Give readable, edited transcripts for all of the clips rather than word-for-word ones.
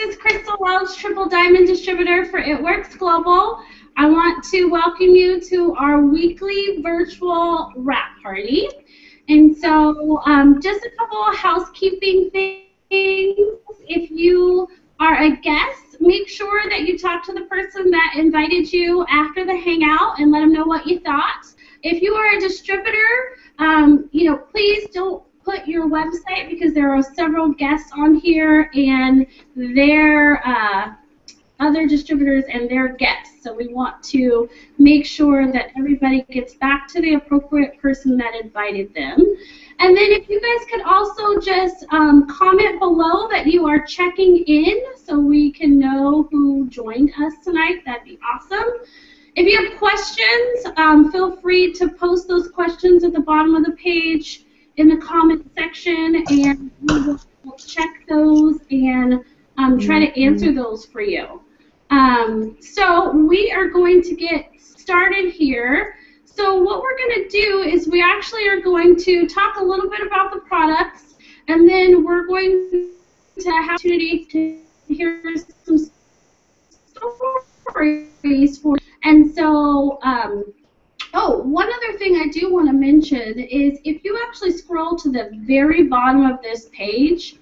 is Crystal Welch, Triple Diamond Distributor for It Works Global. I want to welcome you to our weekly virtual wrap party. And so just a couple of housekeeping things. If you are a guest, make sure that you talk to the person that invited you after the hangout and let them know what you thought. If you are a distributor, please don't put your website because there are several guests on here and their other distributors and their guests. So we want to make sure that everybody gets back to the appropriate person that invited them. And then if you guys could also just comment below that you are checking in so we can know who joined us tonight, that'd be awesome. If you have questions, feel free to post those questions at the bottom of the page in the comment section, and we will check those and try to answer those for you. So we are going to get started here. So what we're going to do is we actually are going to talk a little bit about the products, and then we're going to have an opportunity to hear some stories for. And so, one other thing I do want to mention is if you actually scroll to the very bottom of this page,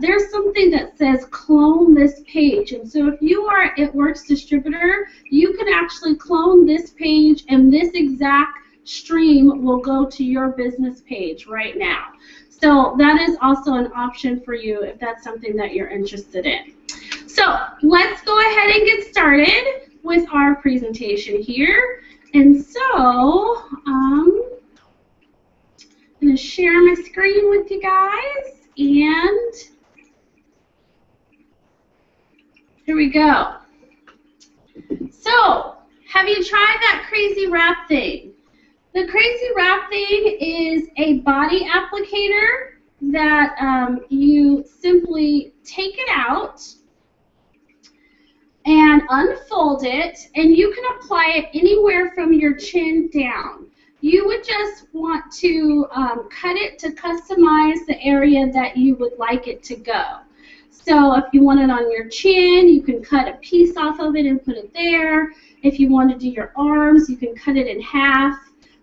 there's something that says clone this page. And so if you are It Works distributor, you can actually clone this page and this exact stream will go to your business page right now. So that is also an option for you if that's something that you're interested in. So let's go ahead and get started with our presentation here. And so I'm going to share my screen with you guys. And here we go. So, have you tried that crazy wrap thing? The crazy wrap thing is a body applicator that you simply take it out and unfold it, and you can apply it anywhere from your chin down. You would just want to cut it to customize the area that you would like it to go. So if you want it on your chin, you can cut a piece off of it and put it there. If you want to do your arms, you can cut it in half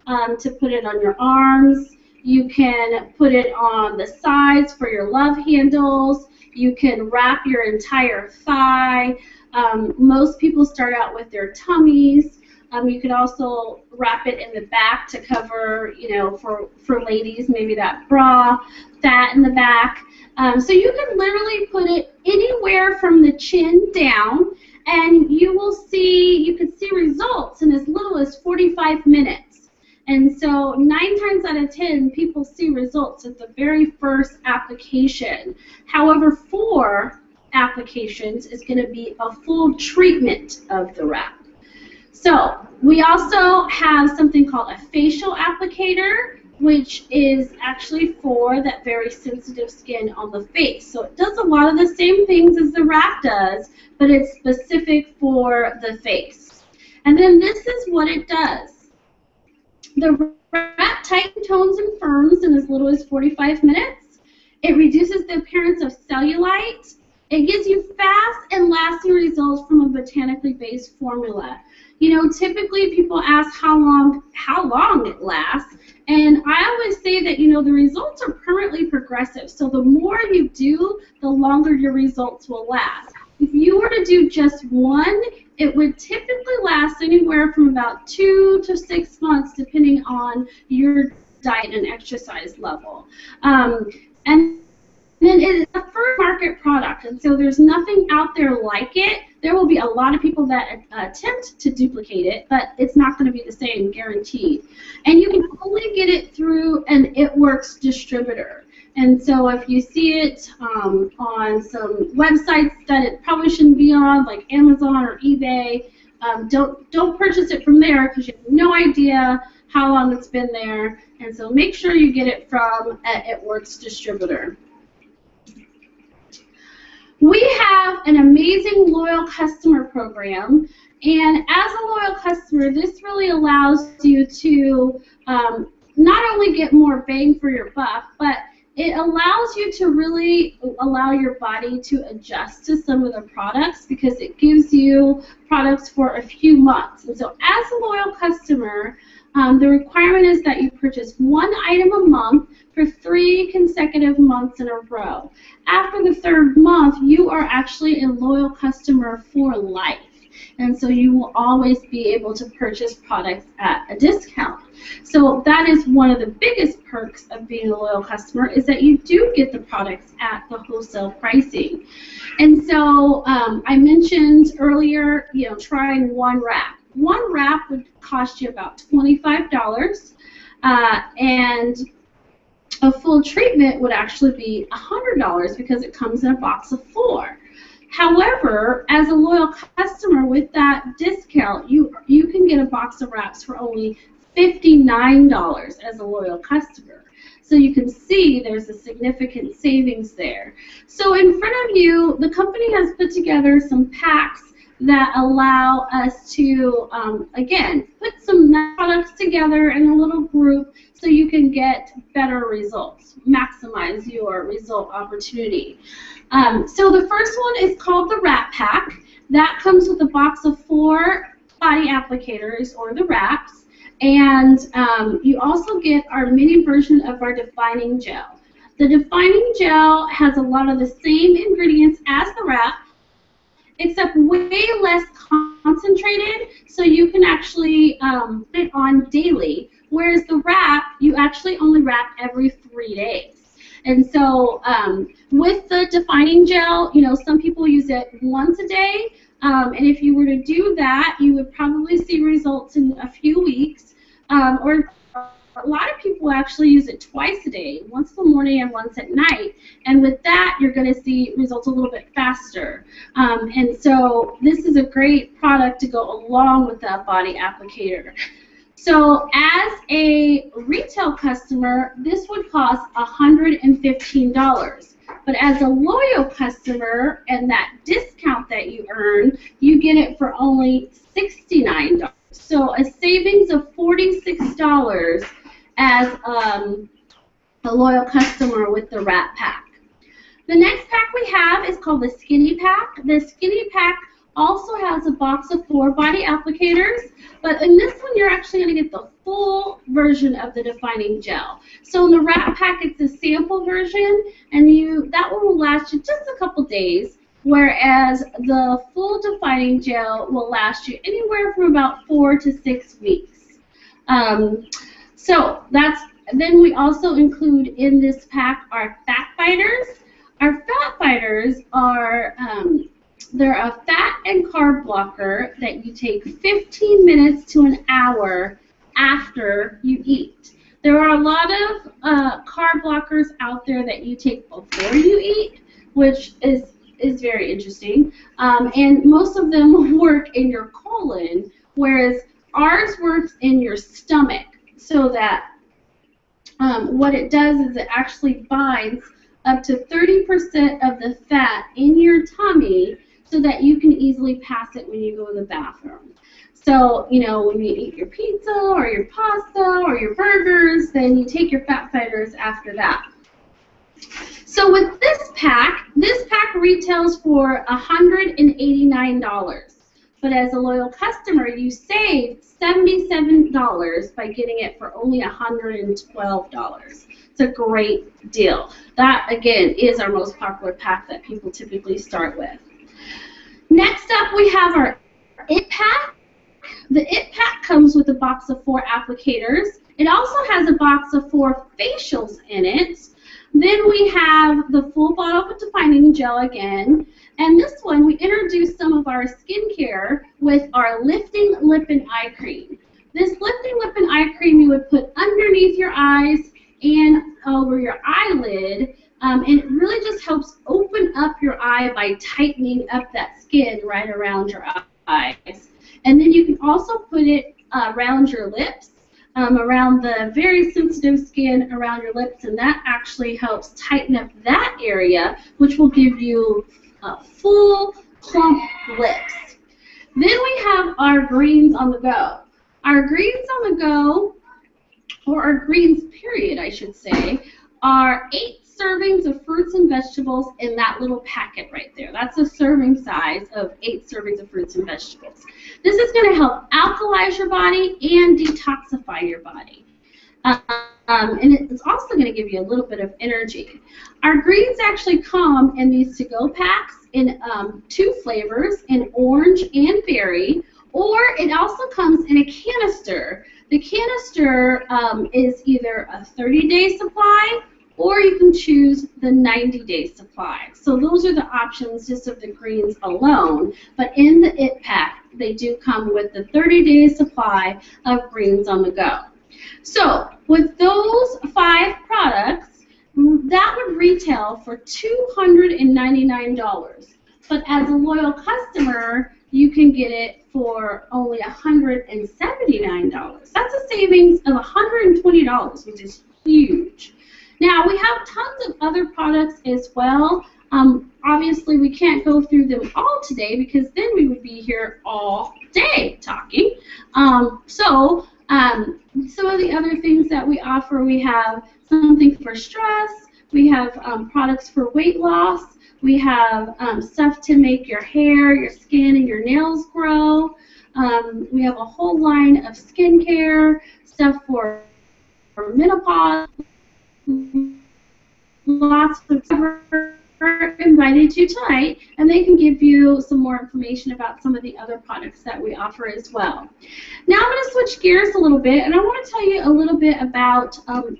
to put it on your arms. You can put it on the sides for your love handles. You can wrap your entire thigh. Most people start out with their tummies. You could also wrap it in the back to cover, for ladies, maybe that bra fat in the back. So you can literally put it anywhere from the chin down, and you can see results in as little as 45 minutes. And so 9 times out of 10, people see results at the very first application. However, 4 applications is going to be a full treatment of the wrap. So we also have something called a facial applicator, which is actually for that very sensitive skin on the face. So it does a lot of the same things as the wrap does, but it's specific for the face. And then this is what it does. The wrap tightens, tones, and firms in as little as 45 minutes. It reduces the appearance of cellulite. It gives you fast and lasting results from a botanically based formula. Typically people ask how long it lasts, and I always say that, the results are permanently progressive. So the more you do, the longer your results will last. If you were to do just one, it would typically last anywhere from about 2 to 6 months, depending on your diet and exercise level. And then it is a first market product, and so there's nothing out there like it. There will be a lot of people that attempt to duplicate it, but it's not going to be the same, guaranteed. And you can only get it through an It Works distributor. And so if you see it on some websites that it probably shouldn't be on, like Amazon or eBay, don't purchase it from there because you have no idea how long it's been there. And so make sure you get it from an It Works distributor. We have an amazing loyal customer program, and as a loyal customer, this really allows you to not only get more bang for your buck, but it allows you to really allow your body to adjust to some of the products because it gives you products for a few months. And so as a loyal customer, the requirement is that you purchase one item a month for 3 consecutive months in a row. After the 3rd month, you are actually a loyal customer for life. And so you will always be able to purchase products at a discount. So that is one of the biggest perks of being a loyal customer, is that you do get the products at the wholesale pricing. And so I mentioned earlier, trying one wrap. One wrap would cost you about $25, and a full treatment would actually be $100 because it comes in a box of 4. However, as a loyal customer with that discount, you can get a box of wraps for only $59 as a loyal customer. So you can see there's a significant savings there. So in front of you, the company has put together some packs that allow us to, again, put some products together in a little group so you can get better results, maximize your result opportunity. So the first one is called the Wrap Pack. That comes with a box of 4 body applicators, or the wraps, and you also get our mini version of our defining gel. The defining gel has a lot of the same ingredients as the wrap, except way less concentrated, so you can actually put it on daily, whereas the wrap, you actually only wrap every 3 days. And so with the defining gel, some people use it once a day, and if you were to do that, you would probably see results in a few weeks, or a lot of people actually use it twice a day, once in the morning and once at night, and with that, you're going to see results a little bit faster. And so this is a great product to go along with that body applicator. So as a retail customer, this would cost $115. But as a loyal customer and that discount that you earn, you get it for only $69. So a savings of $46 as a loyal customer with the Wrap Pack. The next pack we have is called the Skinny Pack. The Skinny Pack also has a box of 4 body applicators, but in this one you're actually going to get the full version of the defining gel. So in the Wrap Pack, it's a sample version, and that one will last you just a couple days, whereas the full defining gel will last you anywhere from about 4 to 6 weeks. Then we also include in this pack our fat fighters. Our fat fighters are they're a fat and carb blocker that you take 15 minutes to an hour after you eat. There are a lot of carb blockers out there that you take before you eat, which is very interesting. And most of them work in your colon, whereas ours works in your stomach, so that what it does is it actually binds up to 30% of the fat in your tummy so that you can easily pass it when you go to the bathroom. So, when you eat your pizza or your pasta or your burgers, then you take your fat fighters after that. So with this pack retails for $189. But as a loyal customer, you save $77 by getting it for only $112. It's a great deal. That, again, is our most popular pack that people typically start with. Next up, we have our IT Pack. The IT Pack comes with a box of 4 applicators. It also has a box of 4 facials in it. Then we have the full bottle of defining gel again. And this one, we introduced some of our skincare with our Lifting Lip and Eye Cream. This Lifting Lip and Eye Cream you would put underneath your eyes and over your eyelid, and it really just helps open up your eye by tightening up that skin right around your eyes. And then you can also put it around your lips, around the very sensitive skin around your lips, and that actually helps tighten up that area, which will give you full, plump lips. Then we have our greens on the go. Our greens on the go, or our greens period, I should say, are 8 servings of fruits and vegetables in that little packet right there. That's a serving size of 8 servings of fruits and vegetables. This is going to help alkalize your body and detoxify your body. And it's also going to give you a little bit of energy. Our greens actually come in these to-go packs in 2 flavors, in orange and berry, or it also comes in a canister. The canister is either a 30-day supply, or you can choose the 90-day supply. So those are the options just of the greens alone. But in the IT pack, they do come with the 30-day supply of greens on the go. So with those 5 products, that would retail for $299. But as a loyal customer, you can get it for only $179. That's a savings of $120, which is huge. Now, we have tons of other products as well. Obviously, we can't go through them all today because then we would be here all day talking. Some of the other things that we offer, we have something for stress. We have products for weight loss. We have stuff to make your hair, your skin, and your nails grow. We have a whole line of skincare, stuff for menopause. Lots of invited you tonight, and they can give you some more information about some of the other products that we offer as well. Now I'm going to switch gears a little bit, and I want to tell you a little bit about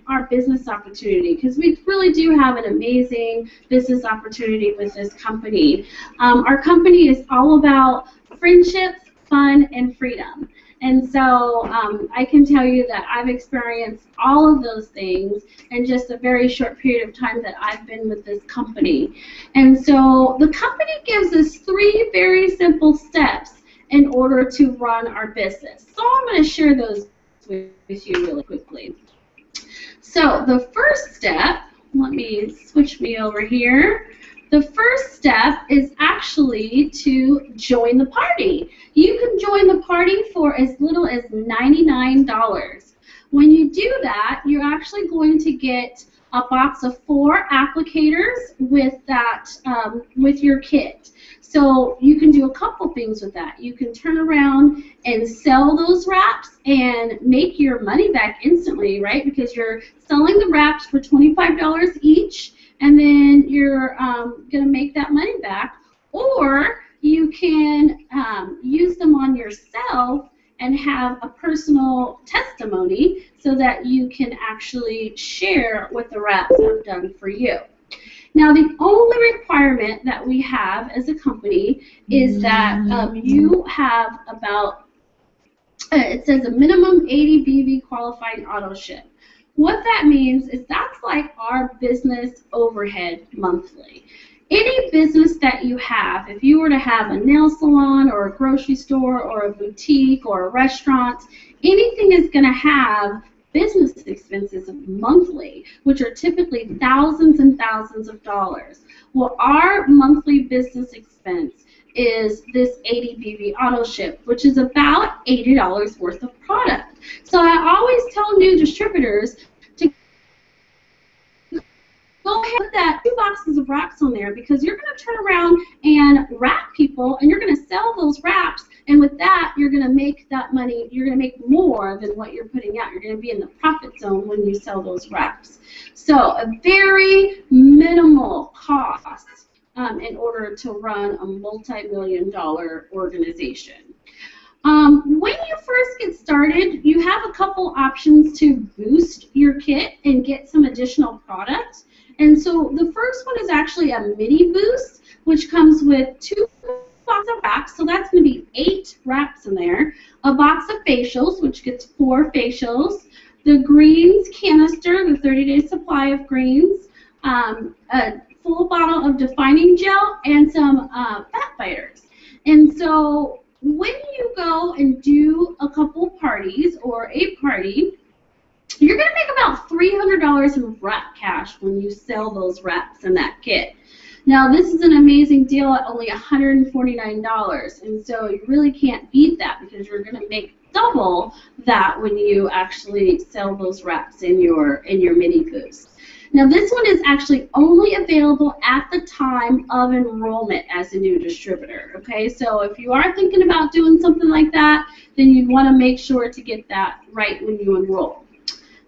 our business opportunity, because we really do have an amazing business opportunity with this company. Our company is all about friendships, fun, and freedom. And so I can tell you that I've experienced all of those things in just a very short period of time that I've been with this company. And so the company gives us 3 very simple steps in order to run our business. So I'm going to share those with you really quickly. So the first step, let me switch me over here. The first step is actually to join the party. You can join the party for as little as $99. When you do that, you're actually going to get a box of 4 applicators with that, with your kit. So you can do a couple things with that. You can turn around and sell those wraps and make your money back instantly, right? Because you're selling the wraps for $25 each, and then you're going to make that money back. Or you can use them on yourself and have a personal testimony so that you can actually share what the wraps have done for you. Now, the only requirement that we have as a company is that you have about, it says a minimum 80 BV qualified auto ship. What that means is that's like our business overhead monthly. Any business that you have, if you were to have a nail salon or a grocery store or a boutique or a restaurant, anything is going to have business expenses monthly, which are typically thousands and thousands of dollars. Well, our monthly business expense is this 80 BV auto ship, which is about $80 worth of product. So I always tell new distributors to go ahead with that 2 boxes of wraps on there, because you're going to turn around and wrap people, and you're going to sell those wraps, and with that, you're going to make that money. You're going to make more than what you're putting out. You're going to be in the profit zone when you sell those wraps. So a very minimal cost in order to run a multi-million-dollar organization. When you first get started, you have a couple options to boost your kit and get some additional product. And so the first one is actually a mini boost, which comes with 2 boxes of wraps, so that's going to be 8 wraps in there, a box of facials, which gets 4 facials, the greens canister, the 30-day supply of greens, a full bottle of defining gel, and some fat fighters. And so when you go and do a couple parties or a party, you're going to make about $300 in wrap cash when you sell those wraps in that kit. Now, this is an amazing deal at only $149, and so you really can't beat that because you're going to make double that when you actually sell those wraps in your mini boost. Now this one is actually only available at the time of enrollment as a new distributor, okay? So if you are thinking about doing something like that, then you'd want to make sure to get that right when you enroll.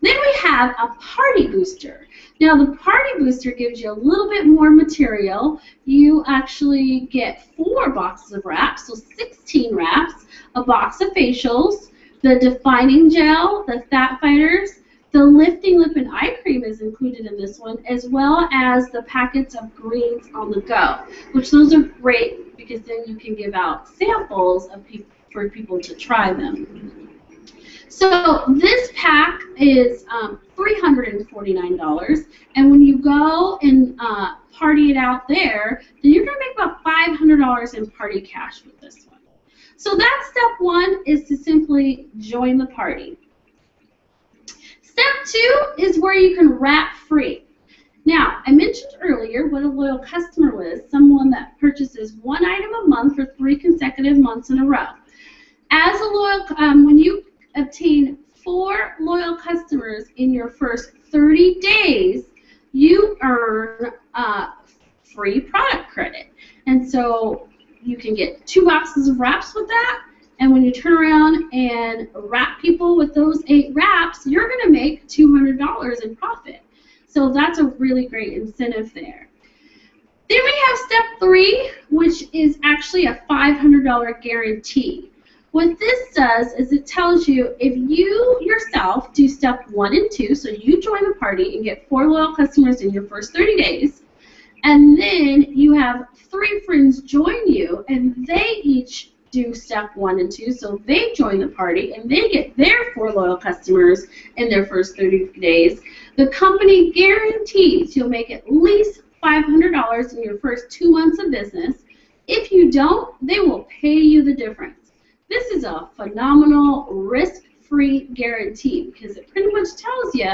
Then we have a party booster. Now the party booster gives you a little bit more material. You actually get 4 boxes of wraps, so 16 wraps, a box of facials, the defining gel, the fat fighters, the lifting lip and eye cream is included in this one, as well as the packets of greens on the go, which those are great because then you can give out samples of for people to try them. So this pack is $349, and when you go and party it out there, then you're going to make about $500 in party cash with this one. So that's step 1, is to simply join the party. Step 2 is where you can wrap free. Now, I mentioned earlier what a loyal customer was, someone that purchases 1 item a month for 3 consecutive months in a row. As a loyal, when you obtain 4 loyal customers in your first 30 days, you earn free product credit. And so you can get 2 boxes of wraps with that. And when you turn around and wrap people with those 8 wraps, you're going to make $200 in profit. So that's a really great incentive there. Then we have step 3, which is actually a $500 guarantee. What this does is it tells you if you yourself do step 1 and 2, so you join the party and get 4 loyal customers in your first 30 days, and then you have 3 friends join you and they each do step 1 and 2, so they join the party and they get their 4 loyal customers in their first 30 days. The company guarantees you'll make at least $500 in your first 2 months of business. If you don't, they will pay you the difference. This is a phenomenal risk-free guarantee because it pretty much tells you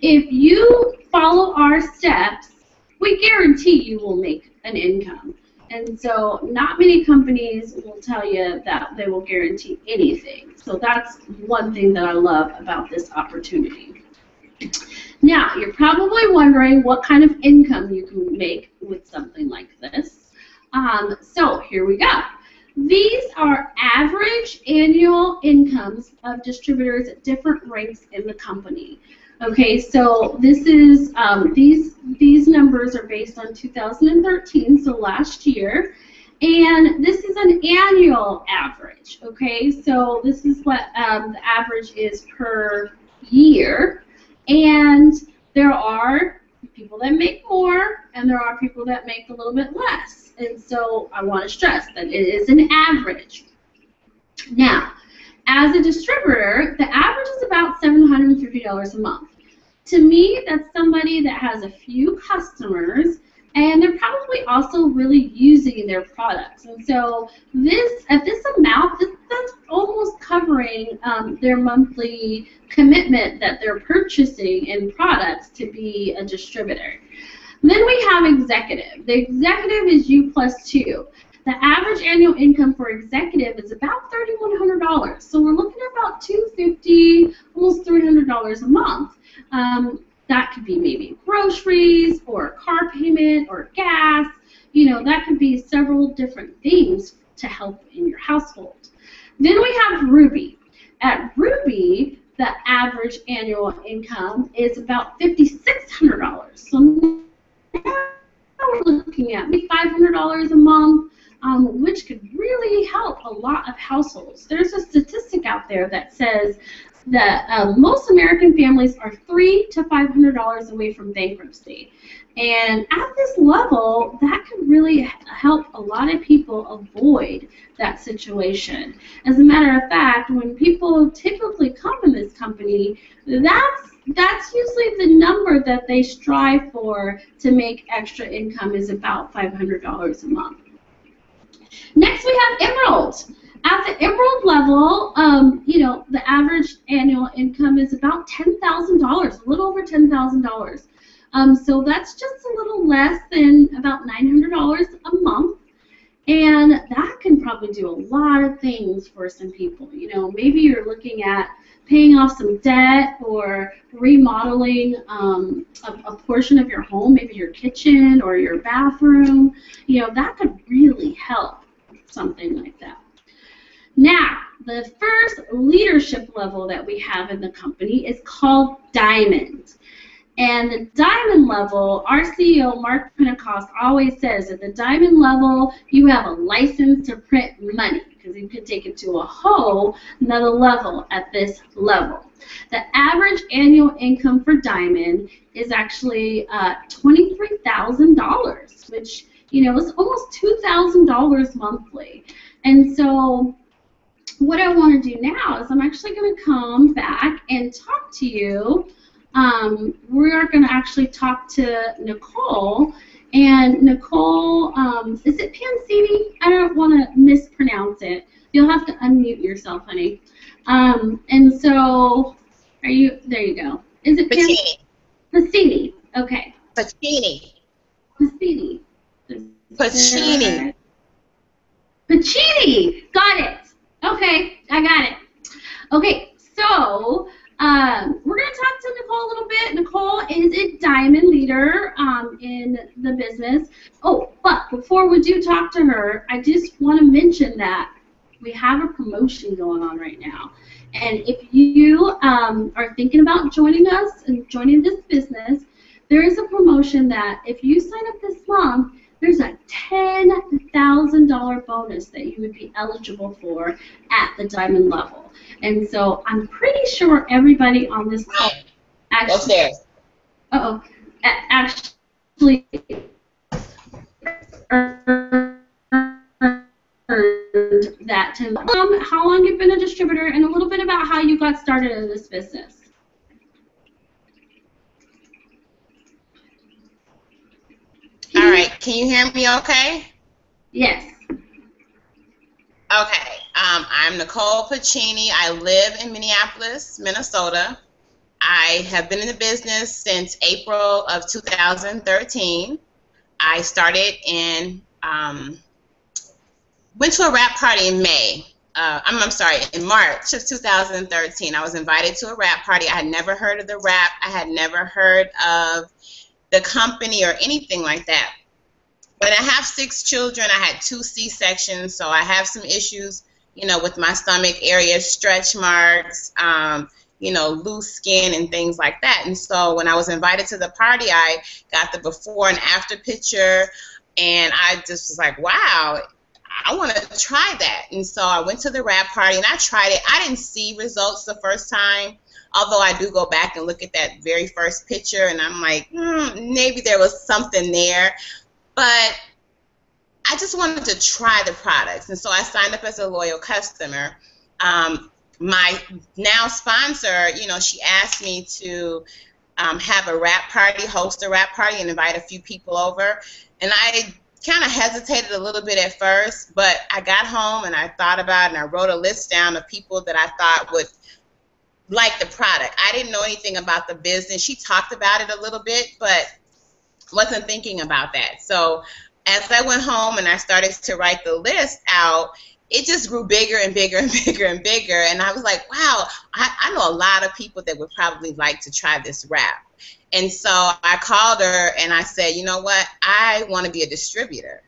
if you follow our steps, we guarantee you will make an income. And so not many companies will tell you that they will guarantee anything. So that's one thing that I love about this opportunity. Now, you're probably wondering what kind of income you can make with something like this. So here we go. These are average annual incomes of distributors at different ranks in the company. Okay, so this is these numbers are based on 2013, so last year, and this is an annual average. Okay, so this is what the average is per year, and there are people that make more, and there are people that make a little bit less, and so I want to stress that it is an average. Now, as a distributor, the average is about $750 a month. To me, that's somebody that has a few customers, and they're probably also really using their products. And so at this amount, that's almost covering their monthly commitment that they're purchasing in products to be a distributor. And then we have executive. The executive is you plus 2. The average annual income for executive is about $3,100. So we're looking at about $250, almost $300 a month. That could be maybe groceries or a car payment or gas. You know, that could be several different things to help in your household. Then we have Ruby. At Ruby, the average annual income is about $5,600. So now we're looking at maybe $500 a month. Which could really help a lot of households. There's a statistic out there that says that most American families are $300 to $500 away from bankruptcy. And at this level, that could really help a lot of people avoid that situation. As a matter of fact, when people typically come in this company, that's usually the number that they strive for to make extra income is about $500 a month. Next, we have Emerald. At the Emerald level, you know, the average annual income is about $10,000, a little over $10,000. So that's just a little less than about $900 a month. And that can probably do a lot of things for some people. You know, maybe you're looking at paying off some debt or remodeling a portion of your home, maybe your kitchen or your bathroom. You know, that could really help, something like that. Now, the first leadership level that we have in the company is called Diamond. And the diamond level, our CEO, Mark Pentecost, always says at the diamond level, you have a license to print money because you can take it to a whole another level at this level. The average annual income for diamond is actually $23,000, which, you know, is almost $2,000 monthly. And so what I want to do now is I'm actually going to come back and talk to you. We are going to actually talk to Nicole, and Nicole, is it Pacini? I don't want to mispronounce it. You'll have to unmute yourself, honey. And so, there you go. Is it Pacini? Pacini, okay. Pacini. Pacini. Pacini. Pacini, got it. Okay, I got it. Okay, so we're going to talk to Nicole a little bit. Nicole is a diamond leader in the business. Oh, but before we do talk to her, I just want to mention that we have a promotion going on right now. And if you are thinking about joining us and joining this business, there is a promotion that if you sign up this month, there's a $10,000 bonus that you would be eligible for at the diamond level. And so I'm pretty sure everybody on this call actually, actually earned that $10,000. How long you've been a distributor, and a little bit about how you got started in this business. All right, can you hear me okay? Yes. Okay, I'm Nicole Pacini. I live in Minneapolis, Minnesota. I have been in the business since April of 2013. I started went to a rap party in May. I'm sorry, in March of 2013. I was invited to a rap party. I had never heard of the rap. I had never heard of the company or anything like that. But I have 6 children. I had 2 C-sections, so I have some issues, you know, with my stomach area, stretch marks, you know, loose skin and things like that. And so when I was invited to the party, I got the before and after picture, and I just was like, wow, I want to try that. And so I went to the rap party, and I tried it. I didn't see results the first time, although I do go back and look at that very first picture, and I'm like, maybe there was something there. But I just wanted to try the products, and so I signed up as a loyal customer. My now sponsor, you know, she asked me to have a rap party, host a rap party, and invite a few people over. And I kind of hesitated a little bit at first, but I got home and I thought about it, and I wrote a list down of people that I thought would like the product. I didn't know anything about the business. She talked about it a little bit, but wasn't thinking about that. So as I went home and I started to write the list out, it just grew bigger and bigger and bigger and bigger. And I was like, wow, I know a lot of people that would probably like to try this wrap. And so I called her and I said, you know what, I want to be a distributor.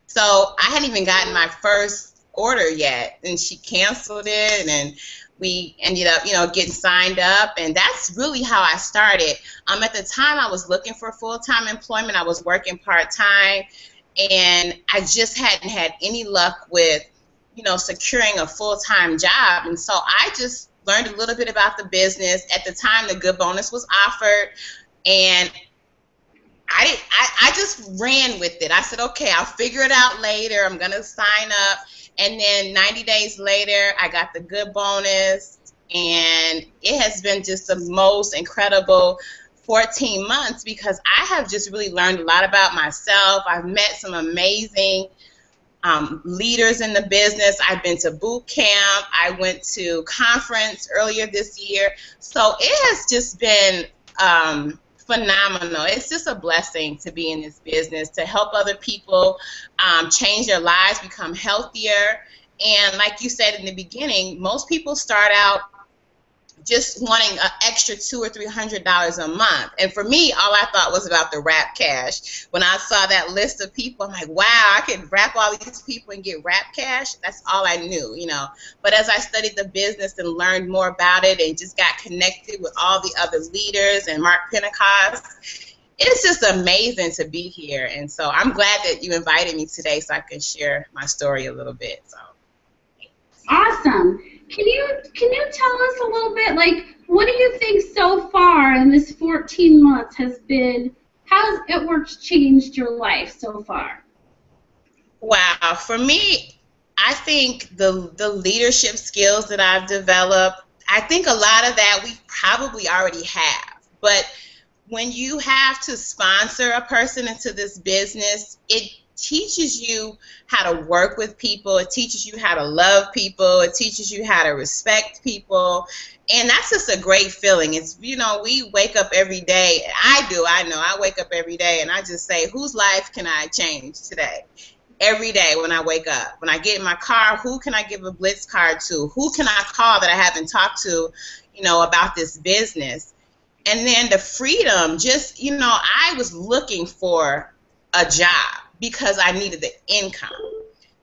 So I hadn't even gotten my first order yet, and she canceled it, and we ended up, you know, getting signed up, and that's really how I started. At the time, I was looking for full-time employment. I was working part-time, and I just hadn't had any luck with, you know, securing a full-time job. And so I just learned a little bit about the business. At the time, the good bonus was offered, and I just ran with it. I said, okay, I'll figure it out later. I'm going to sign up. And then 90 days later, I got the good bonus, and it has been just the most incredible 14 months because I have just really learned a lot about myself. I've met some amazing leaders in the business. I've been to boot camp. I went to conference earlier this year. So it has just been phenomenal. It's just a blessing to be in this business, to help other people change their lives, become healthier. And like you said in the beginning, most people start out just wanting an extra $200 or $300 a month. And for me, all I thought was about the wrap cash. When I saw that list of people, I'm like, wow, I could wrap all these people and get wrap cash. That's all I knew, you know. But as I studied the business and learned more about it and just got connected with all the other leaders and Mark Pentecost, it's just amazing to be here. And so I'm glad that you invited me today so I can share my story a little bit. So. Awesome. Can you tell us a little bit, like, what do you think so far in this 14 months has been, how has It Works changed your life so far? Wow, for me, I think the leadership skills that I've developed, I think a lot of that we probably already have. But when you have to sponsor a person into this business, it teaches you how to work with people. It teaches you how to love people. It teaches you how to respect people. And that's just a great feeling. It's, you know, we wake up every day. I wake up every day and I just say, whose life can I change today? Every day when I wake up. When I get in my car, who can I give a Blitz card to? Who can I call that I haven't talked to, you know, about this business? And then the freedom, just, you know, I was looking for a job because I needed the income.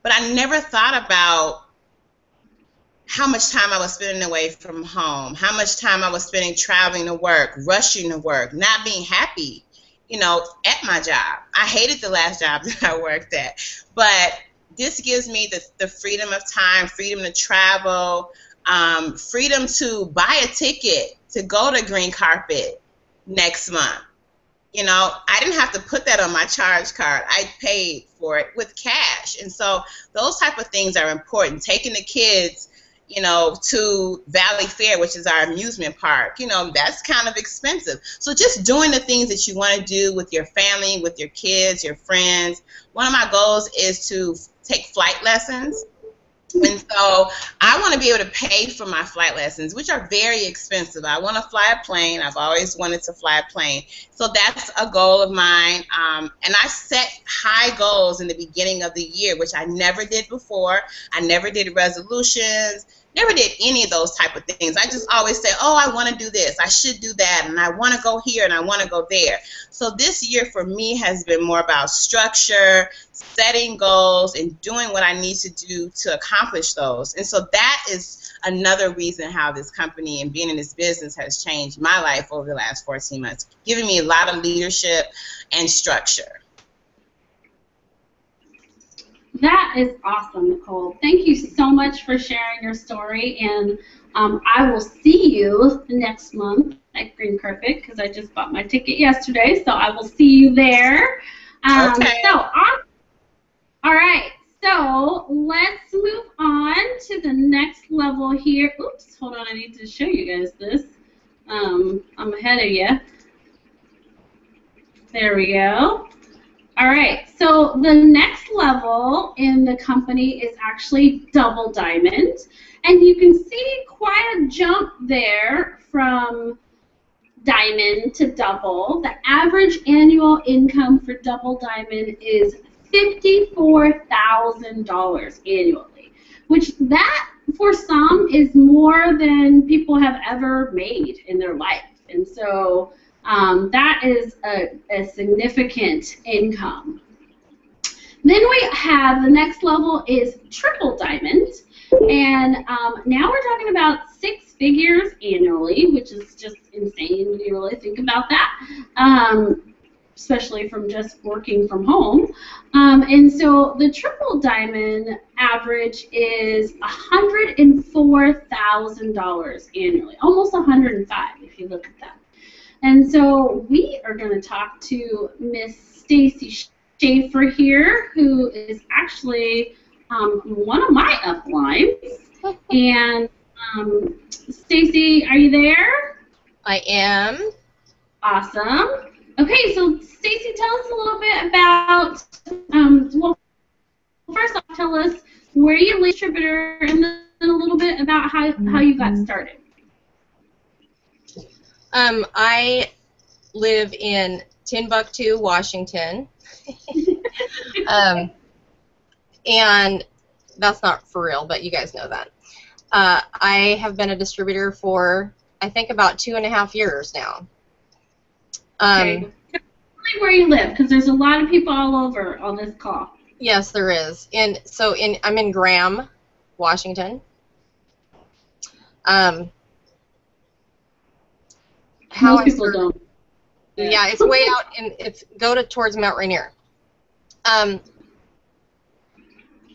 But I never thought about how much time I was spending away from home, how much time I was spending traveling to work, rushing to work, not being happy, you know, at my job. I hated the last job that I worked at. But this gives me the freedom of time, freedom to travel, freedom to buy a ticket to go to green carpet next month. You know, I didn't have to put that on my charge card. I paid for it with cash. And so those type of things are important. Taking the kids, you know, to Valley Fair, which is our amusement park, you know, that's kind of expensive. So just doing the things that you want to do with your family, with your kids, your friends. One of my goals is to take flight lessons. And so I want to be able to pay for my flight lessons, which are very expensive. I want to fly a plane. I've always wanted to fly a plane. So that's a goal of mine. And I set high goals in the beginning of the year, which I never did before. I never did resolutions, never did any of those type of things. I just always say, oh, I want to do this. I should do that. And I want to go here and I want to go there. So this year for me has been more about structure, setting goals, and doing what I need to do to accomplish those. And so that is another reason how this company and being in this business has changed my life over the last 14 months, giving me a lot of leadership and structure. That is awesome, Nicole. Thank you so much for sharing your story, and I will see you next month at Green Carpet because I just bought my ticket yesterday, so I will see you there. Okay. All right, so let's move on to the next level here. Oops, hold on, I need to show you guys this. I'm ahead of you. There we go. All right, so the next level in the company is actually double diamond, and you can see quite a jump there from diamond to double. The average annual income for double diamond is $54,000 annually, which that for some is more than people have ever made in their life, and so that is a significant income. Then we have the next level is triple diamond, and now we're talking about 6 figures annually, which is just insane when you really think about that, especially from just working from home. And so the triple diamond average is $104,000 annually, almost $105,000 if you look at that. And so we are going to talk to Miss Stacey Shaffer here, who is actually one of my uplines. And Stacey, are you there? I am. Awesome. Okay, so Stacey, tell us a little bit about, well, first off, tell us where you lead distributor, and then a little bit about how you got started. I live in Timbuktu, Washington. And that's not for real, but you guys know that. I have been a distributor for, I think, about 2.5 years now. Okay. Tell me where you live, because there's a lot of people all over on this call. Yes, there is. And so I'm in Graham, Washington. Most people don't. Yeah, it's way out, and towards Mount Rainier. So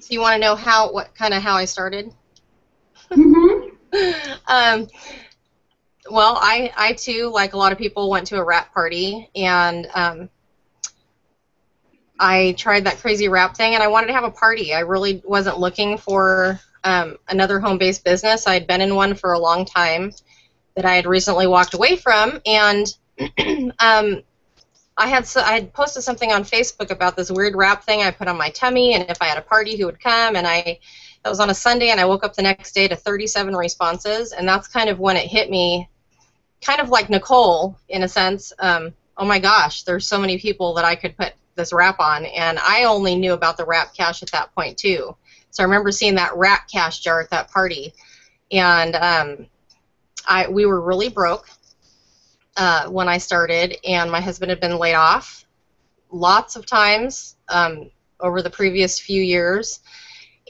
you want to know how I started? Mm-hmm. Well, I too, like a lot of people, went to a wrap party, and I tried that crazy wrap thing, and I wanted to have a party. I really wasn't looking for another home-based business. I had been in one for a long time that I had recently walked away from, and I had posted something on Facebook about this weird wrap thing I put on my tummy, and if I had a party, who would come, and that was on a Sunday, and I woke up the next day to 37 responses, and that's kind of when it hit me, kind of like Nicole, in a sense. Oh my gosh, there's so many people that I could put this wrap on, and I only knew about the wrap cash at that point too. So I remember seeing that wrap cash jar at that party, and we were really broke when I started, and my husband had been laid off lots of times over the previous few years,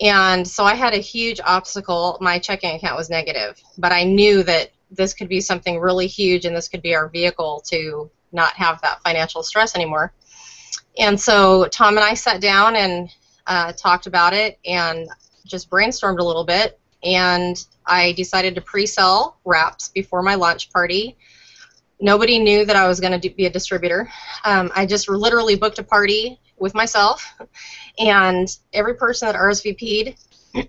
and so I had a huge obstacle. My checking account was negative, but I knew that this could be something really huge, and this could be our vehicle to not have that financial stress anymore. And so Tom and I sat down and talked about it and just brainstormed a little bit, and I decided to pre-sell wraps before my launch party. Nobody knew that I was going to be a distributor. I just literally booked a party with myself, and every person that RSVP'd,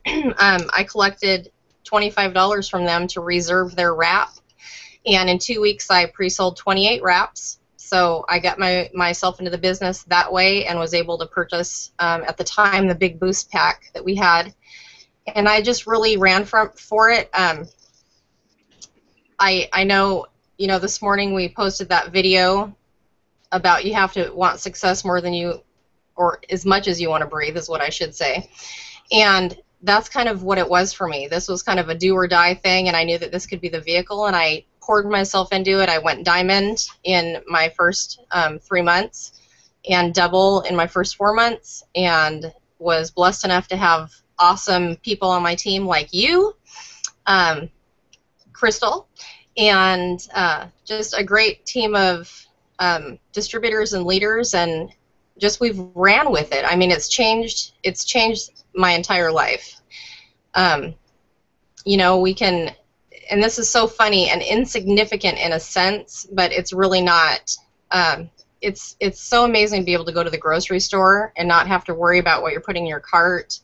I collected $25 from them to reserve their wrap, and in 2 weeks I pre-sold 28 wraps. So I got myself into the business that way and was able to purchase, at the time, the big boost pack that we had, and I just really ran for it. I know, this morning we posted that video about you have to want success more than or as much as you want to breathe, is what I should say. And that's kind of what it was for me. This was kind of a do or die thing, and I knew that this could be the vehicle, and I poured myself into it. I went diamond in my first 3 months and double in my first 4 months, and was blessed enough to have awesome people on my team like you, Crystal, and just a great team of distributors and leaders, and just we've ran with it. I mean, it's changed my entire life. We can, and this is so funny and insignificant in a sense, but it's really not. It's so amazing to be able to go to the grocery store and not have to worry about what you're putting in your cart,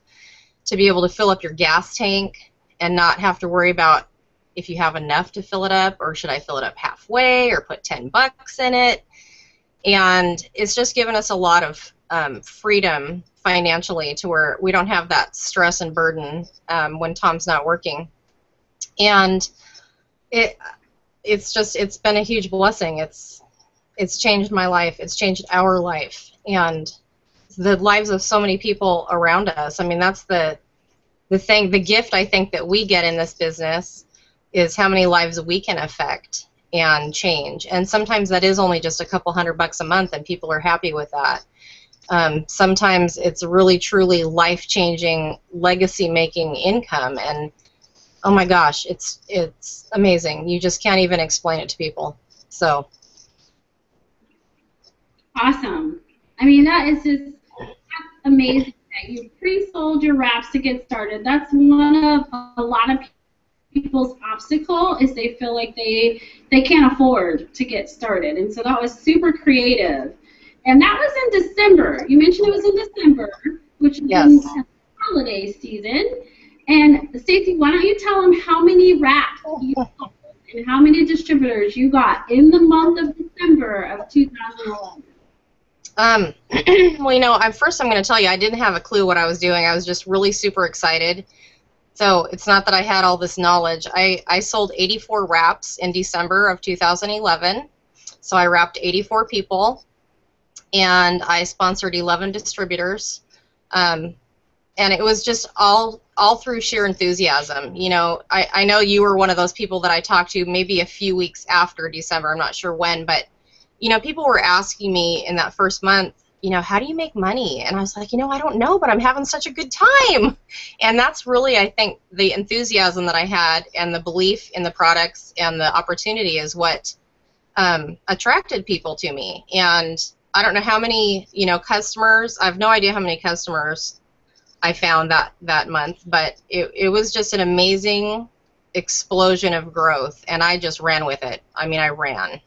to be able to fill up your gas tank and not have to worry about if you have enough to fill it up, or should I fill it up halfway or put $10 in it. And it's just given us a lot of freedom financially, to where we don't have that stress and burden when Tom's not working. And it's been a huge blessing. It's changed my life. It's changed our life, and the lives of so many people around us. I mean, that's the gift I think that we get in this business, is how many lives we can affect and change. And sometimes that is only just a couple $100 a month, and people are happy with that. Sometimes it's really, truly life-changing, legacy-making income, and oh my gosh, it's amazing. You just can't even explain it to people. So awesome. I mean, that's amazing that you pre-sold your wraps to get started. That's one of a lot of people's obstacle, is they feel like they can't afford to get started. And so that was super creative. And that was in December. You mentioned it was in December, which is yes, in the holiday season. And Stacey, why don't you tell them how many wraps you sold and how many distributors you got in the month of December of 2011? Well, first I'm going to tell you, I didn't have a clue what I was doing. I was just really super excited. So it's not that I had all this knowledge. I sold 84 wraps in December of 2011. So I wrapped 84 people, and I sponsored 11 distributors. And it was just all through sheer enthusiasm. You know, I know you were one of those people that I talked to maybe a few weeks after December. I'm not sure when, but, you know, people were asking me in that first month, you know, how do you make money? And I was like, you know, I don't know, but I'm having such a good time. And that's really, I think, the enthusiasm that I had and the belief in the products and the opportunity is what attracted people to me. And I don't know how many, you know, customers, I have no idea how many customers I found that month, but it was just an amazing explosion of growth, and I just ran with it. I mean, I ran.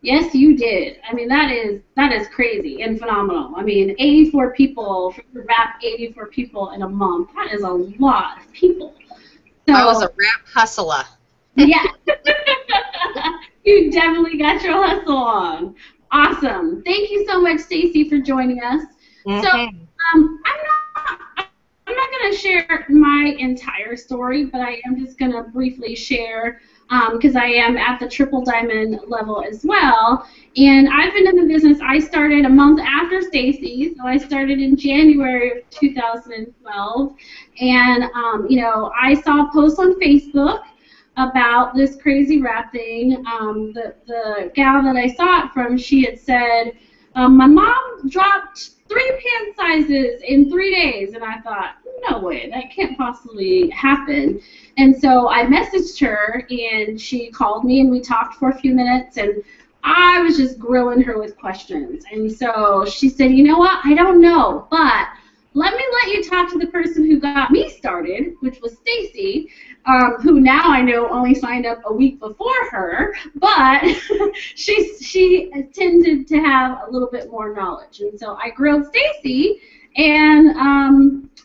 Yes, you did. I mean, that is crazy and phenomenal. I mean, 84 people, wrap 84 people in a month. That is a lot of people. So, I was a wrap hustler. Yeah. You definitely got your hustle on. Awesome. Thank you so much, Stacey, for joining us. Mm-hmm. So, I'm not going to share my entire story, but I am just going to briefly share because I am at the triple diamond level as well. And I've been in the business. I started a month after Stacey, so I started in January of 2012. And you know, I saw posts on Facebook about this crazy wrap thing. The gal that I saw it from, she had said, my mom dropped 3 pant sizes in 3 days, and I thought, no way, that can't possibly happen. And so I messaged her, and she called me, and we talked for a few minutes, and I was just grilling her with questions. And so she said, you know what, I don't know, but let you talk to the person who got me started, which was Stacey, who now I know only signed up a week before her, but she tended to have a little bit more knowledge. And so I grilled Stacey, and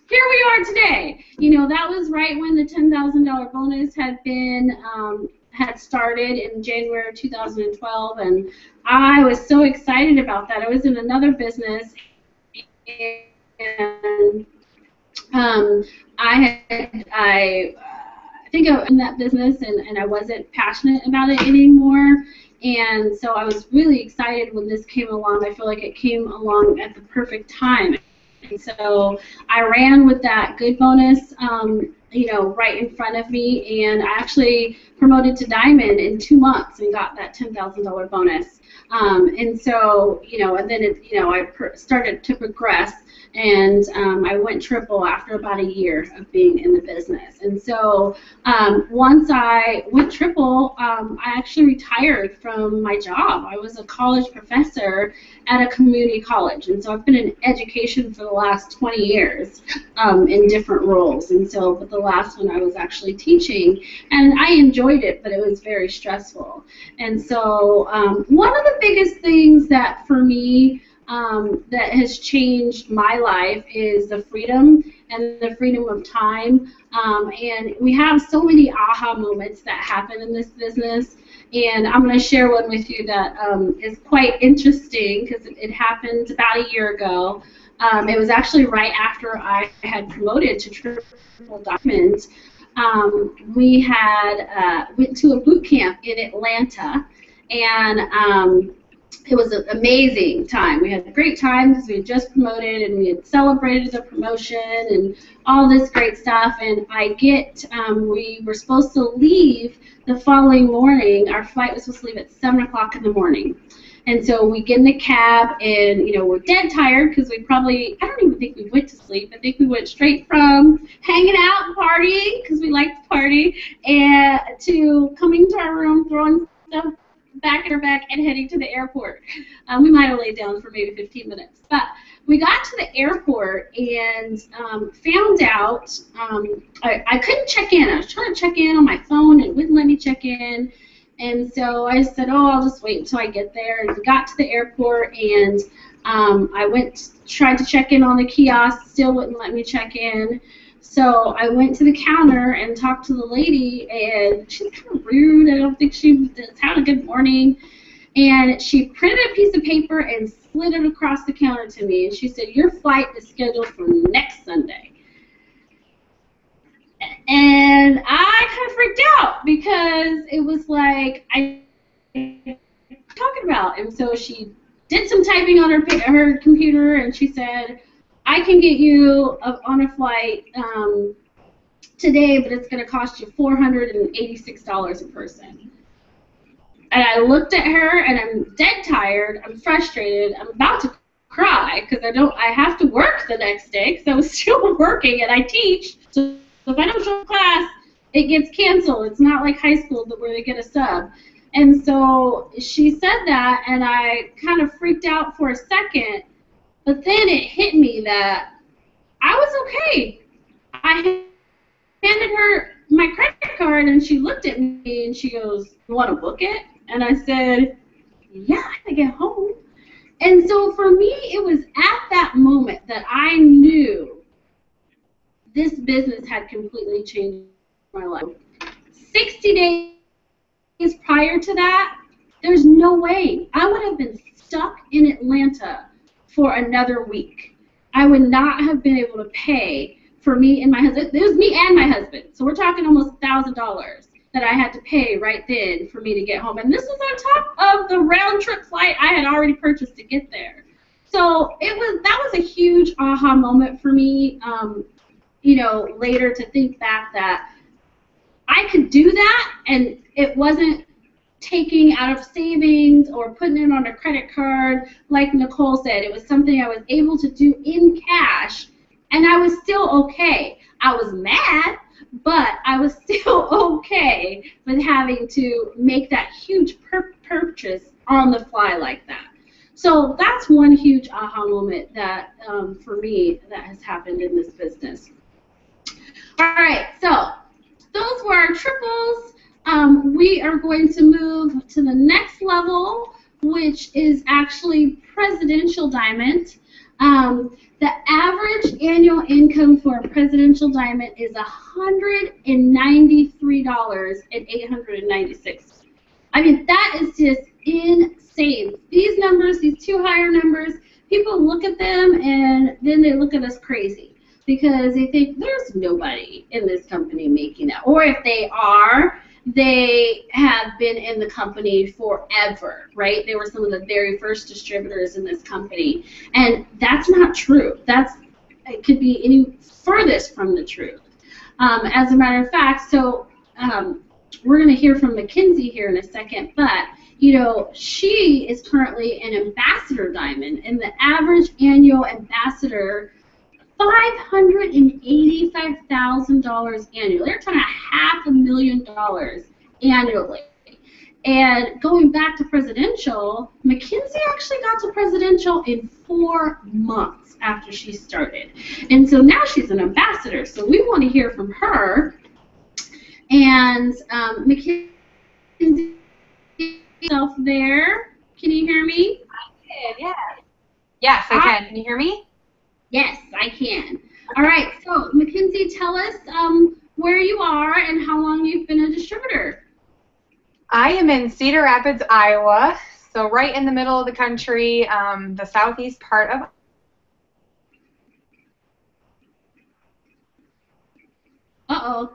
here we are today. You know, that was right when the $10,000 bonus had started in January of 2012, and I was so excited about that. I was in another business, and I think I was in that business, and I wasn't passionate about it anymore. And so I was really excited when this came along. I feel like it came along at the perfect time. And so I ran with that good bonus, you know, right in front of me, and I actually promoted to diamond in 2 months and got that $10,000 bonus. And so, you know, and then I started to progress, and I went triple after about a year of being in the business. And so once I went triple, I actually retired from my job. I was a college professor at a community college, and so I've been in education for the last 20 years in different roles. And so, but the last one I was actually teaching, and I enjoyed it, but it was very stressful. And so one of the biggest things that for me that has changed my life is the freedom and the freedom of time. And we have so many aha moments that happen in this business. And I'm going to share one with you that is quite interesting because it happened about a year ago. It was actually right after I had promoted to triple diamond. We had went to a boot camp in Atlanta, and it was an amazing time. We had a great time because we had just promoted and we had celebrated the promotion and all this great stuff. And we were supposed to leave the following morning. Our flight was supposed to leave at 7 o'clock in the morning. And so we get in the cab, and you know, we're dead tired because I don't even think we went to sleep. I think we went straight from hanging out and partying because we like to party, and to coming to our room, throwing stuff back in our back, and heading to the airport. We might have laid down for maybe 15 minutes. But we got to the airport and found out I couldn't check in. I was trying to check in on my phone, and it wouldn't let me check in. And so I said, oh, I'll just wait until I get there. And we got to the airport, and I tried to check in on the kiosk, still wouldn't let me check in. So I went to the counter and talked to the lady, and she's kind of rude. I don't think she had a good morning. And she printed a piece of paper and slid it across the counter to me. And she said, your flight is scheduled for next Sunday. And I kind of freaked out because it was like, talking about. And so she did some typing on her computer, and she said, I can get you on a flight today, but it's going to cost you $486 a person. And I looked at her, and I'm dead tired. I'm frustrated. I'm about to cry because I have to work the next day because I was still working, and I teach. So if I don't show up class, it gets canceled. It's not like high school where they get a sub. And so she said that, and I kind of freaked out for a second, but then it hit me that I was okay. I handed her my credit card, and she looked at me, and she goes, you want to book it? And I said, yeah, I can get home. And so for me, it was at that moment that I knew this business had completely changed my life. 60 days prior to that, there's no way. I would have been stuck in Atlanta for another week. I would not have been able to pay for me and my husband. It was me and my husband. So we're talking almost $1,000 that I had to pay right then for me to get home. And this was on top of the round trip flight I had already purchased to get there. So that was a huge aha moment for me, later to think back that I could do that, and it wasn't taking out of savings or putting it on a credit card. Like Nicole said, it was something I was able to do in cash, and I was still okay. I was mad, but I was still okay with having to make that huge purchase on the fly like that. So that's one huge aha moment that, for me, that has happened in this business. All right, so those were our triples. We are going to move to the next level, which is actually presidential diamond. The average annual income for a presidential diamond is $193,896. I mean, that is just insane. These numbers, these two higher numbers, people look at them and then they look at us crazy because they think there's nobody in this company making that. Or if they are, they have been in the company forever, right? They were some of the very first distributors in this company. And that's not true. It could be any furthest from the truth. As a matter of fact, so we're going to hear from Makenzie here in a second, but she is currently an ambassador diamond, and the average annual ambassador, $585,000 annually. They're talking $500,000 annually. And going back to presidential, Makenzie actually got to presidential in 4 months after she started. And so now she's an ambassador. So we want to hear from her. And Makenzie, yourself there. Can you hear me? I did, yeah. Yes, I can. Can you hear me? Yes, I can. All right, so Makenzie, tell us where you are and how long you've been a distributor. I am in Cedar Rapids, Iowa, so right in the middle of the country, the southeast part of. Uh-oh.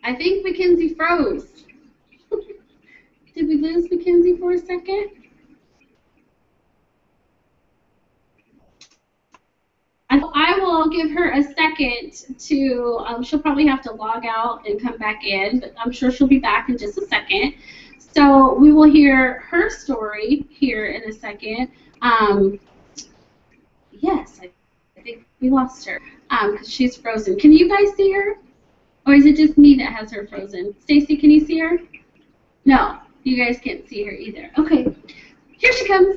I think Makenzie froze. Did we lose Makenzie for a second? I will give her a second to, she'll probably have to log out and come back in, but I'm sure she'll be back in just a second. So we will hear her story here in a second. Yes, I think we lost her because she's frozen. Can you guys see her? Or is it just me that has her frozen? Stacey, can you see her? No. You guys can't see her either. Okay, here she comes.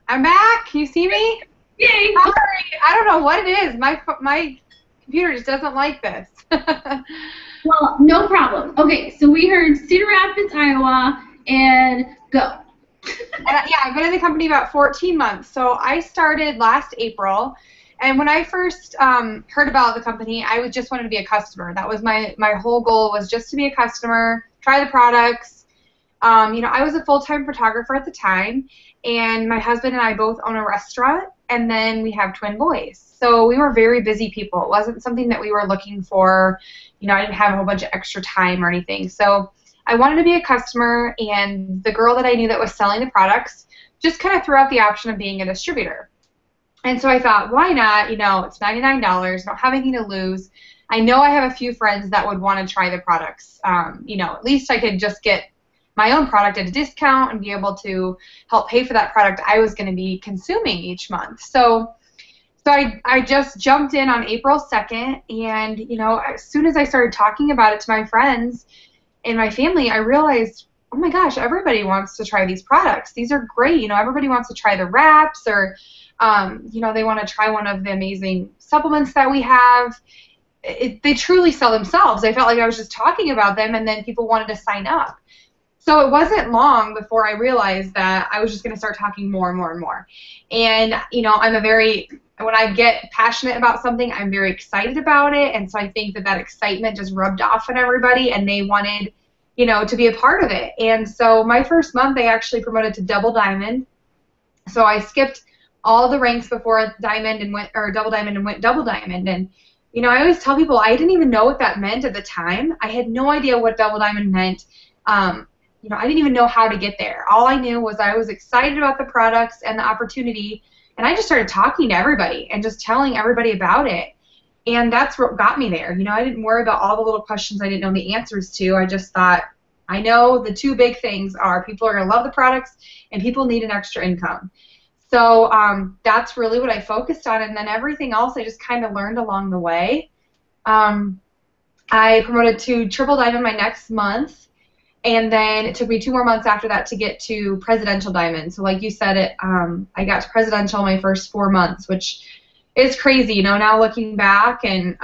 I'm back. Can you see me? Yay! Sorry, I don't know what it is. My computer just doesn't like this. Well, no problem. Okay, so we heard Cedar Rapids, Iowa, and go. Yeah, I've been in the company about 14 months. So I started last April, and when I first heard about the company, I just wanted to be a customer. That was my whole goal, was just to be a customer, try the products. I was a full-time photographer at the time, and my husband and I both own a restaurant, and then we have twin boys. So we were very busy people. It wasn't something that we were looking for. You know, I didn't have a whole bunch of extra time or anything. So I wanted to be a customer, and the girl that I knew that was selling the products just kind of threw out the option of being a distributor. And so I thought, why not? You know, it's $99. I don't have anything to lose. I know I have a few friends that would want to try the products. You know, at least I could just get my own product at a discount and be able to help pay for that product I was going to be consuming each month. So I just jumped in on April 2nd, and, you know, as soon as I started talking about it to my friends and my family, I realized, oh my gosh, everybody wants to try these products. These are great. You know, everybody wants to try the wraps, or, you know, they want to try one of the amazing supplements that we have. They truly sell themselves. I felt like I was just talking about them, and then people wanted to sign up. So it wasn't long before I realized that I was just going to start talking more and more and more. And, you know, when I get passionate about something, I'm very excited about it. And so I think that excitement just rubbed off on everybody, and they wanted, you know, to be a part of it. And so my first month, they actually promoted to Double Diamond. So I skipped all the ranks before Diamond and Double Diamond and went Double Diamond. And, you know, I always tell people I didn't even know what that meant at the time. I had no idea what Double Diamond meant. You know, I didn't even know how to get there. All I knew was I was excited about the products and the opportunity, and I just started talking to everybody and just telling everybody about it. And that's what got me there. You know, I didn't worry about all the little questions I didn't know the answers to. I just thought, I know the two big things are people are going to love the products and people need an extra income. So that's really what I focused on, and then everything else I just kind of learned along the way. I promoted to Triple Diamond my next month. And then it took me 2 more months after that to get to Presidential Diamond. So like you said, I got to Presidential my first 4 months, which is crazy, you know, now looking back. And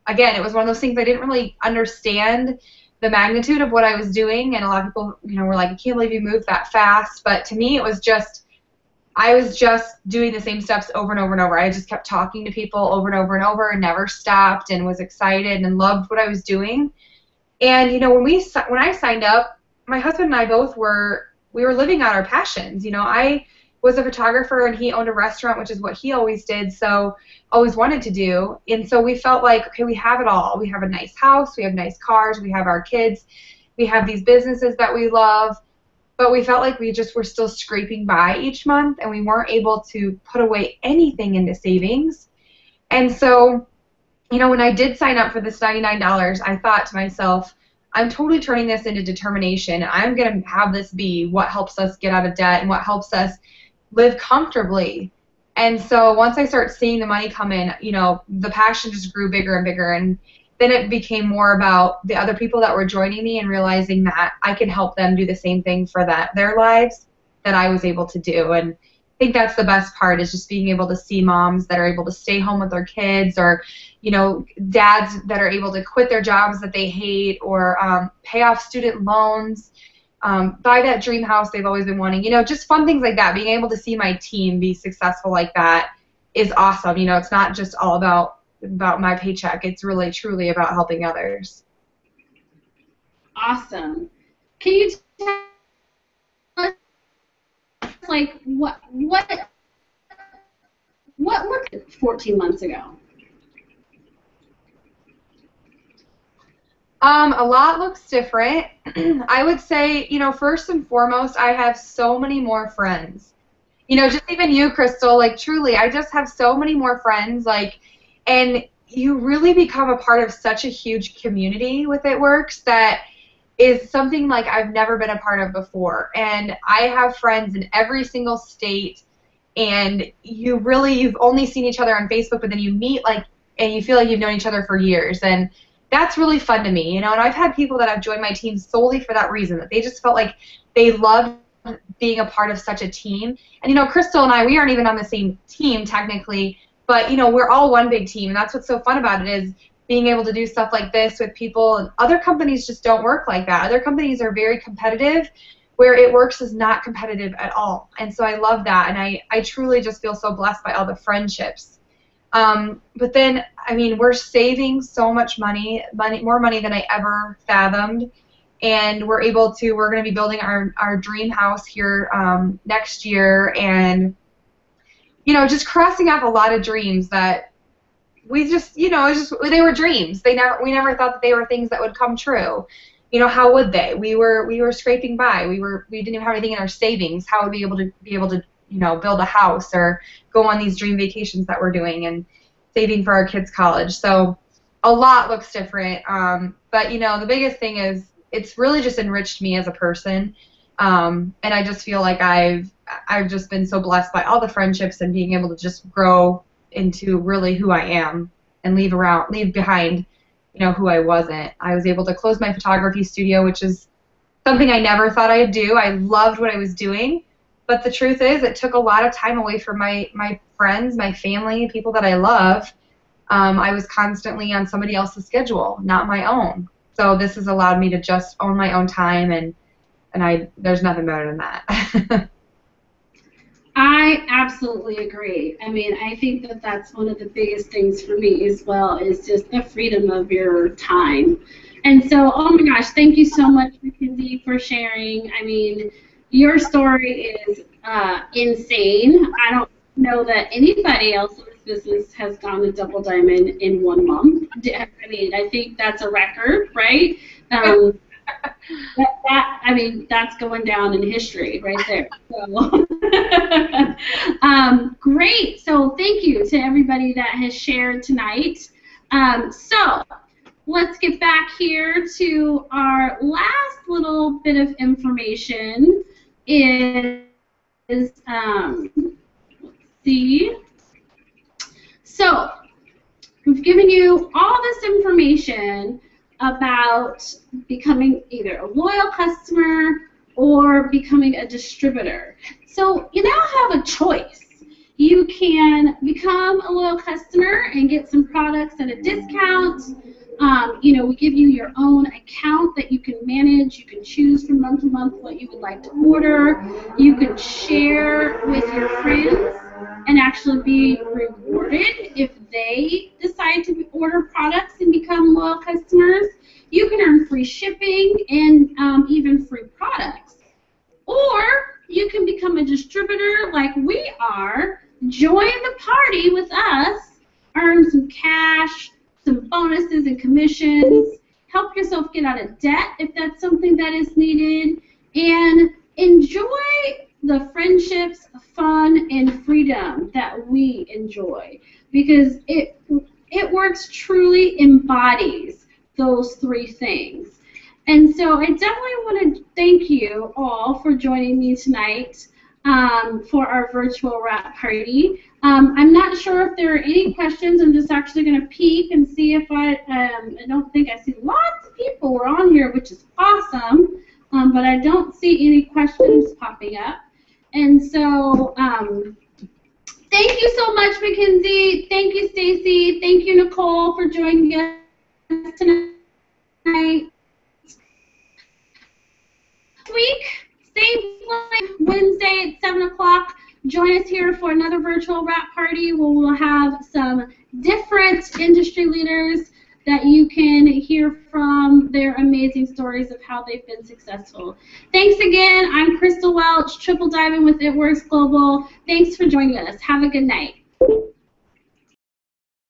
again, it was one of those things I didn't really understand the magnitude of what I was doing. And a lot of people, you know, were like, I can't believe you moved that fast. But to me, it was just, I was just doing the same steps over and over and over. I just kept talking to people over and over and over and never stopped and was excited and loved what I was doing. And, you know, when I signed up, my husband and I both we were living out our passions. You know, I was a photographer and he owned a restaurant, which is what he always did, so always wanted to do. And so we felt like, okay, we have it all. We have a nice house, we have nice cars, we have our kids, we have these businesses that we love, but we felt like we just were still scraping by each month, and we weren't able to put away anything into savings. And so, you know, when I did sign up for this $99, I thought to myself, I'm totally turning this into determination. I'm going to have this be what helps us get out of debt and what helps us live comfortably. And so once I start seeing the money come in, you know, the passion just grew bigger and bigger. And then it became more about the other people that were joining me and realizing that I can help them do the same thing for their lives that I was able to do. And I think that's the best part, is just being able to see moms that are able to stay home with their kids, or, you know, dads that are able to quit their jobs that they hate, or pay off student loans, buy that dream house they've always been wanting. You know, just fun things like that. Being able to see my team be successful like that is awesome. You know, it's not just all about my paycheck. It's really, truly about helping others. Awesome. Can you tell us, like, what looked 14 months ago? A lot looks different. I would say, you know, first and foremost, I have so many more friends. You know, just even you, Crystal, like, truly, I just have so many more friends, like, and you really become a part of such a huge community with It Works that is something like I've never been a part of before. And I have friends in every single state, and you've only seen each other on Facebook, but then you meet, like, and you feel like you've known each other for years. And that's really fun to me, you know. And I've had people that have joined my team solely for that reason, that they just felt like they loved being a part of such a team. And, you know, Crystal and I, we aren't even on the same team technically, but, you know, we're all one big team. And that's what's so fun about it, is being able to do stuff like this with people. And other companies just don't work like that. Other companies are very competitive, where It Works is not competitive at all. And so I love that, and I truly just feel so blessed by all the friendships. But then, I mean, we're saving so much money, more money than I ever fathomed, and we're going to be building our dream house here next year, and just crossing off a lot of dreams that we just, they were dreams. We never thought that they were things that would come true. How would they? We were scraping by. We didn't even have anything in our savings. How would we be able to build a house or go on these dream vacations that we're doing and saving for our kids' college? So a lot looks different. But the biggest thing is it's really just enriched me as a person. And I just feel like I've just been so blessed by all the friendships and being able to just grow into really who I am and leave behind who I wasn't. I was able to close my photography studio, which is something I never thought I'd do. I loved what I was doing, but the truth is it took a lot of time away from my friends, my family, people that I love. I was constantly on somebody else's schedule, not my own. So this has allowed me to just own my own time, and there's nothing better than that. I absolutely agree. I mean, I think that that's one of the biggest things for me as well, is just the freedom of your time. And so, oh my gosh, thank you so much, Makenzie, for sharing. I mean, your story is insane. I don't know that anybody else's business has gone to double diamond in 1 month. I mean, I think that's a record, right? That's going down in history right there. So, great. So thank you to everybody that has shared tonight. So let's get back here to our last little bit of information. Let's see. So we've given you all this information about becoming either a loyal customer or becoming a distributor. So you now have a choice. You can become a loyal customer and get some products at a discount. We give you your own account that you can manage. You can choose from month to month what you would like to order. You can share with your friends and actually be rewarded if they decide to order products and become loyal customers. You can earn free shipping and even free products. Or you can become a distributor like we are, join the party with us, earn some cash, some bonuses and commissions, help yourself get out of debt if that's something that is needed, and enjoy the friendships, fun, and freedom that we enjoy, because it works truly embodies those three things. And so I definitely want to thank you all for joining me tonight for our virtual wrap party. I'm not sure if there are any questions. I'm just actually going to peek and see if I don't think I see lots of people were on here, which is awesome, but I don't see any questions popping up. And so thank you so much, Makenzie. Thank you, Stacey. Thank you, Nicole, for joining us tonight. Next week, same time, Wednesday at 7 o'clock. Join us here for another virtual wrap party where we'll have some different industry leaders that you can hear from their amazing stories of how they've been successful. Thanks again. I'm Crystal Welch, Triple Diamond with It Works Global. Thanks for joining us. Have a good night.